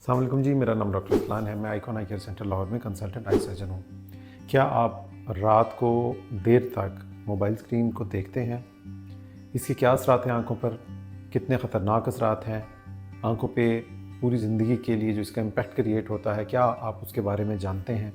अस्सलाम वालेकुम जी, मेरा नाम डॉक्टर फलान है। मैं आइकॉन आई केयर सेंटर लाहौर में कंसल्टेंट आई सर्जन हूँ। क्या आप रात को देर तक मोबाइल स्क्रीन को देखते हैं? इसके क्या असरात हैं आँखों पर? कितने ख़तरनाक असरात हैं आँखों पे? पूरी ज़िंदगी के लिए जो इसका इम्पैक्ट क्रिएट होता है, क्या आप उसके बारे में जानते हैं?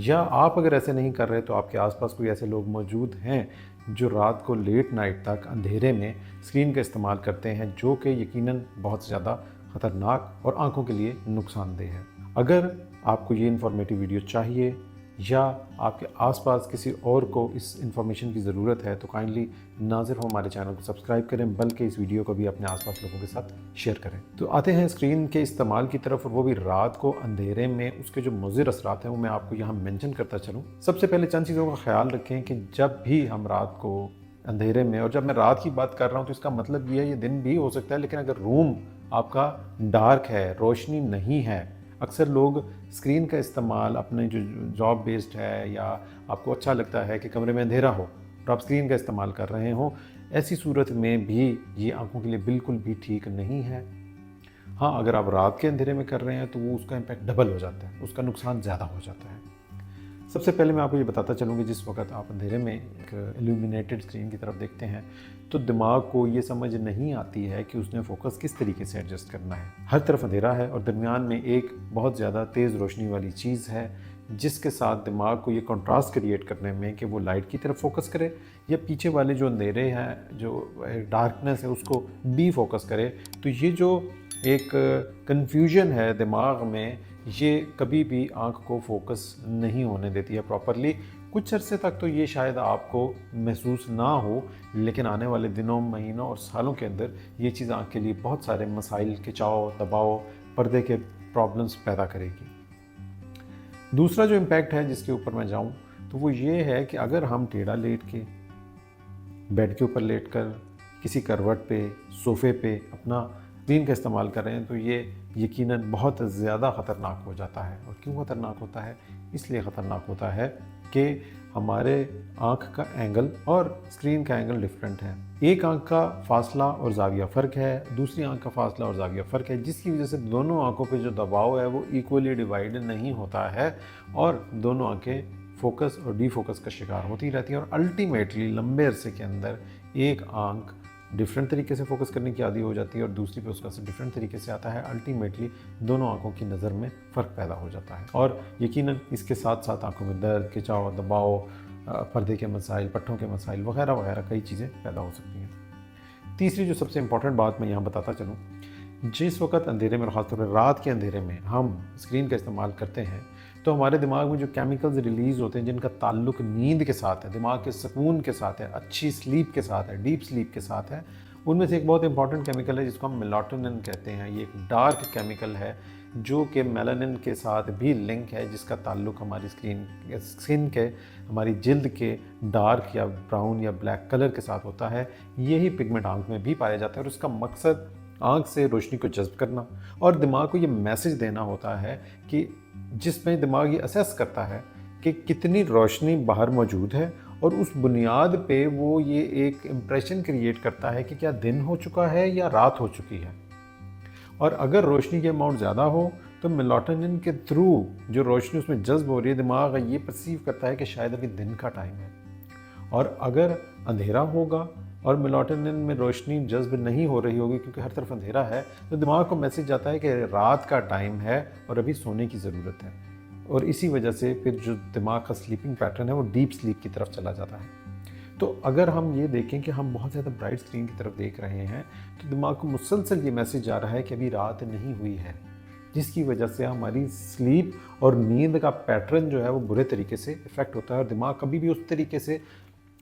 या आप अगर ऐसे नहीं कर रहे तो आपके आसपास कोई ऐसे लोग मौजूद हैं जो रात को लेट नाइट तक अंधेरे में स्क्रीन का इस्तेमाल करते हैं, जो कि यकीनन बहुत ज़्यादा ख़तरनाक और आंखों के लिए नुकसानदेह है। अगर आपको ये इन्फॉर्मेटिव वीडियो चाहिए या आपके आसपास किसी और को इस इन्फॉर्मेशन की ज़रूरत है तो काइंडली नाज़िर हो हमारे चैनल को सब्सक्राइब करें, बल्कि इस वीडियो को भी अपने आसपास लोगों के साथ शेयर करें। तो आते हैं स्क्रीन के इस्तेमाल की तरफ, और वो भी रात को अंधेरे में। उसके जो मुज़िर असरात हैं वो मैं आपको यहाँ मेंशन करता चलूँ। सबसे पहले चंद चीज़ों का ख्याल रखें कि जब भी हम रात को अंधेरे में, और जब मैं रात की बात कर रहा हूँ तो इसका मतलब ये है ये दिन भी हो सकता है, लेकिन अगर रूम आपका डार्क है, रोशनी नहीं है, अक्सर लोग स्क्रीन का इस्तेमाल अपने जो जॉब बेस्ड है या आपको अच्छा लगता है कि कमरे में अंधेरा हो और आप स्क्रीन का इस्तेमाल कर रहे हो, ऐसी सूरत में भी ये आंखों के लिए बिल्कुल भी ठीक नहीं है। हाँ, अगर आप रात के अंधेरे में कर रहे हैं तो वो उसका इम्पैक्ट डबल हो जाता है, उसका नुकसान ज़्यादा हो जाता है। सबसे पहले मैं आपको ये बताता चलूँ कि जिस वक्त आप अंधेरे में एक इल्यूमिनेटेड स्क्रीन की तरफ देखते हैं तो दिमाग को ये समझ नहीं आती है कि उसने फोकस किस तरीके से एडजस्ट करना है। हर तरफ अंधेरा है और दरमियान में एक बहुत ज़्यादा तेज़ रोशनी वाली चीज़ है, जिसके साथ दिमाग को ये कंट्रास्ट क्रिएट करने में कि वो लाइट की तरफ फोकस करे या पीछे वाले जो अंधेरे हैं, जो डार्कनेस है, उसको भी फोकस करे। तो ये जो एक कन्फ्यूजन है दिमाग में, ये कभी भी आँख को फोकस नहीं होने देती है प्रॉपरली। कुछ अरसे तक तो ये शायद आपको महसूस ना हो, लेकिन आने वाले दिनों, महीनों और सालों के अंदर ये चीज़ आँख के लिए बहुत सारे मसाइल, खिंचाव, दबाव, पर्दे के प्रॉब्लम्स पैदा करेगी। दूसरा जो इम्पैक्ट है जिसके ऊपर मैं जाऊँ तो वो ये है कि अगर हम टेढ़ा लेट के बेड के ऊपर लेटकर किसी करवट पे, सोफ़े पे अपना स्क्रीन का इस्तेमाल कर रहे हैं तो ये यकीनन बहुत ज़्यादा ख़तरनाक हो जाता है। और क्यों ख़तरनाक होता है? इसलिए ख़तरनाक होता है कि हमारे आँख का एंगल और स्क्रीन का एंगल डिफरेंट है। एक आँख का फासला और ज़ाविया फ़र्क है, दूसरी आँख का फासला और ज़ाविया फ़र्क है, जिसकी वजह से दोनों आँखों पे जो दबाव है वो इक्वली डिवाइड नहीं होता है और दोनों आँखें फोकस और डीफोकस का शिकार होती रहती हैं। और अल्टीमेटली लंबे अरसे के अंदर एक आँख डिफरेंट तरीके से फोकस करने की आदी हो जाती है और दूसरी पे उसका असर डिफरेंट तरीके से आता है। अल्टीमेटली दोनों आंखों की नज़र में फ़र्क पैदा हो जाता है और यकीनन इसके साथ साथ आंखों में दर्द, खिंचाव, दबाव, पर्दे के मसाइल, पट्टों के मसाइल वगैरह वगैरह कई चीज़ें पैदा हो सकती हैं। तीसरी जो सबसे इम्पॉर्टेंट बात मैं यहाँ बताता चलूँ, जिस वक्त अंधेरे में, खासतौर पर रात के अंधेरे में हम स्क्रीन का इस्तेमाल करते हैं तो हमारे दिमाग में जो केमिकल्स रिलीज़ होते हैं जिनका ताल्लुक नींद के साथ है, दिमाग के सुकून के साथ है, अच्छी स्लीप के साथ है, डीप स्लीप के साथ है, उनमें से एक बहुत इंपॉर्टेंट केमिकल है जिसको हम मेलाटोनिन कहते हैं। ये एक डार्क केमिकल है जो कि मेलानिन के साथ भी लिंक है, जिसका ताल्लुक हमारी स्किन के, हमारी जिल्द के डार्क या ब्राउन या ब्लैक कलर के साथ होता है। यही पिगमेंट आँख में भी पाया जाता है और उसका मकसद आँख से रोशनी को जज़्ब करना और दिमाग को ये मैसेज देना होता है कि जिसमें दिमाग ये असेस करता है कि कितनी रोशनी बाहर मौजूद है और उस बुनियाद पे वो ये एक इम्प्रेशन क्रिएट करता है कि क्या दिन हो चुका है या रात हो चुकी है। और अगर रोशनी की अमाउंट ज़्यादा हो तो मेलाटोनिन के थ्रू जो रोशनी उसमें जज्ब हो रही है, दिमाग ये परसीव करता है कि शायद अभी दिन का टाइम है। और अगर अंधेरा होगा और मेलाटोनिन में रोशनी जज्ब नहीं हो रही होगी क्योंकि हर तरफ अंधेरा है, तो दिमाग को मैसेज जाता है कि रात का टाइम है और अभी सोने की ज़रूरत है। और इसी वजह से फिर जो दिमाग का स्लीपिंग पैटर्न है वो डीप स्लीप की तरफ चला जाता है। तो अगर हम ये देखें कि हम बहुत ज़्यादा ब्राइट स्क्रीन की तरफ देख रहे हैं तो दिमाग को मुसलसल ये मैसेज जा रहा है कि अभी रात नहीं हुई है, जिसकी वजह से हमारी स्लीप और नींद का पैटर्न जो है वो बुरे तरीके से इफ़ेक्ट होता है और दिमाग कभी भी उस तरीके से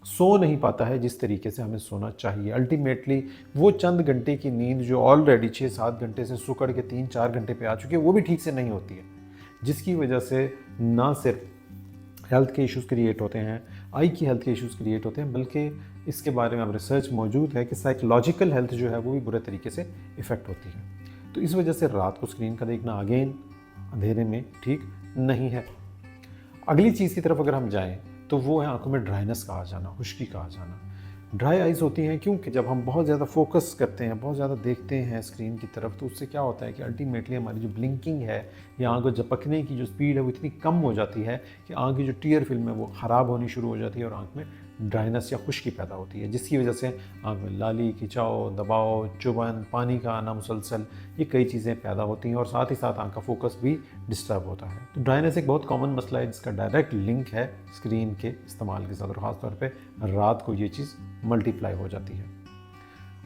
सो नहीं पाता है जिस तरीके से हमें सोना चाहिए। अल्टीमेटली वो चंद घंटे की नींद जो ऑलरेडी 6-7 घंटे से सुकड़ के 3-4 घंटे पे आ चुकी है वो भी ठीक से नहीं होती है, जिसकी वजह से ना सिर्फ हेल्थ के इश्यूज़ क्रिएट होते हैं, आई की हेल्थ के इश्यूज़ क्रिएट होते हैं, बल्कि इसके बारे में अब रिसर्च मौजूद है कि साइकोलॉजिकल हेल्थ जो है वो भी बुरे तरीके से इफ़ेक्ट होती है। तो इस वजह से रात को स्क्रीन का देखना अगेन अंधेरे में ठीक नहीं है। अगली चीज़ की तरफ अगर हम जाएँ तो वो है आंखों में ड्राइनेस का आ जाना, खुश्की का आ जाना। ड्राई आइज़ होती हैं क्योंकि जब हम बहुत ज़्यादा फोकस करते हैं, बहुत ज़्यादा देखते हैं स्क्रीन की तरफ, तो उससे क्या होता है कि अल्टीमेटली हमारी जो ब्लिंकिंग है या आँख को झपकने की जो स्पीड है वो इतनी कम हो जाती है कि आँख की जो टीयर फिल्म है वो ख़राब होनी शुरू हो जाती है और आँख में ड्राइनेस या खुश्की पैदा होती है, जिसकी वजह से आँख में लाली, खिंचाव, दबाव, चुभन, पानी का आना मुसलसल, ये कई चीज़ें पैदा होती हैं और साथ ही साथ आँख का फोकस भी डिस्टर्ब होता है। तो ड्राइनेस एक बहुत कॉमन मसला है जिसका डायरेक्ट लिंक है स्क्रीन के इस्तेमाल के साथ और ख़ासतौर पे रात को ये चीज़ मल्टीप्लाई हो जाती है।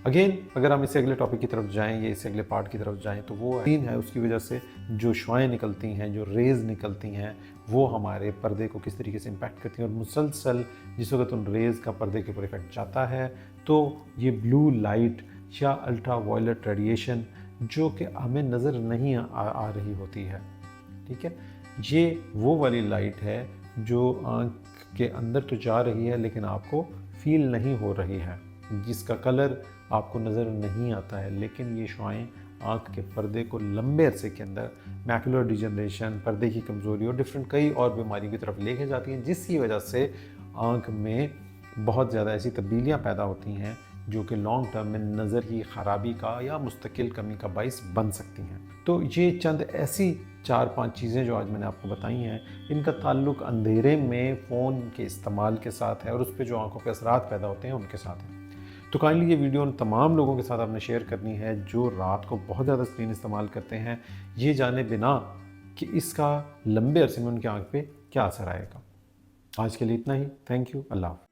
अगेन अगर हम इससे अगले टॉपिक की तरफ जाएं या इससे अगले पार्ट की तरफ जाएं तो वो स्क्रीन है, उसकी वजह से जो शुआएं निकलती हैं, जो रेज़ निकलती हैं, वो हमारे पर्दे को किस तरीके से इम्पैक्ट करती हैं और मुसलसल जिस वक्त उन रेज़ का पर्दे के ऊपर इफेक्ट जाता है तो ये ब्लू लाइट या अल्ट्रा वायलेट रेडिएशन जो कि हमें नज़र नहीं आ रही होती है, ठीक है, ये वो वाली लाइट है जो आँख के अंदर तो जा रही है लेकिन आपको फील नहीं हो रही है, जिसका कलर आपको नज़र नहीं आता है, लेकिन ये शुआएं आँख के पर्दे को लंबे अरसे के अंदर मैकुलर डिजनरेशन, पर्दे की कमज़ोरी और डिफरेंट कई और बीमारियों की तरफ लेके जाती हैं, जिसकी वजह से आँख में बहुत ज़्यादा ऐसी तब्दीलियाँ पैदा होती हैं जो कि लॉन्ग टर्म में नज़र की ख़राबी का या मुस्तकिल कमी का बाइस बन सकती हैं। तो ये चंद ऐसी 4-5 चीज़ें जो आज मैंने आपको बताई हैं, इनका ताल्लुक अंधेरे में फ़ोन के इस्तेमाल के साथ है और उस पर जो आँखों पे असरात पैदा होते हैं उनके साथ है। तो काइंडली ये वीडियो उन तमाम लोगों के साथ आपने शेयर करनी है जो रात को बहुत ज़्यादा स्क्रीन इस्तेमाल करते हैं, ये जाने बिना कि इसका लंबे अरसे में उनकी आँख पे क्या असर आएगा। आज के लिए इतना ही। Thank you. अल्लाह हाफ़िज़।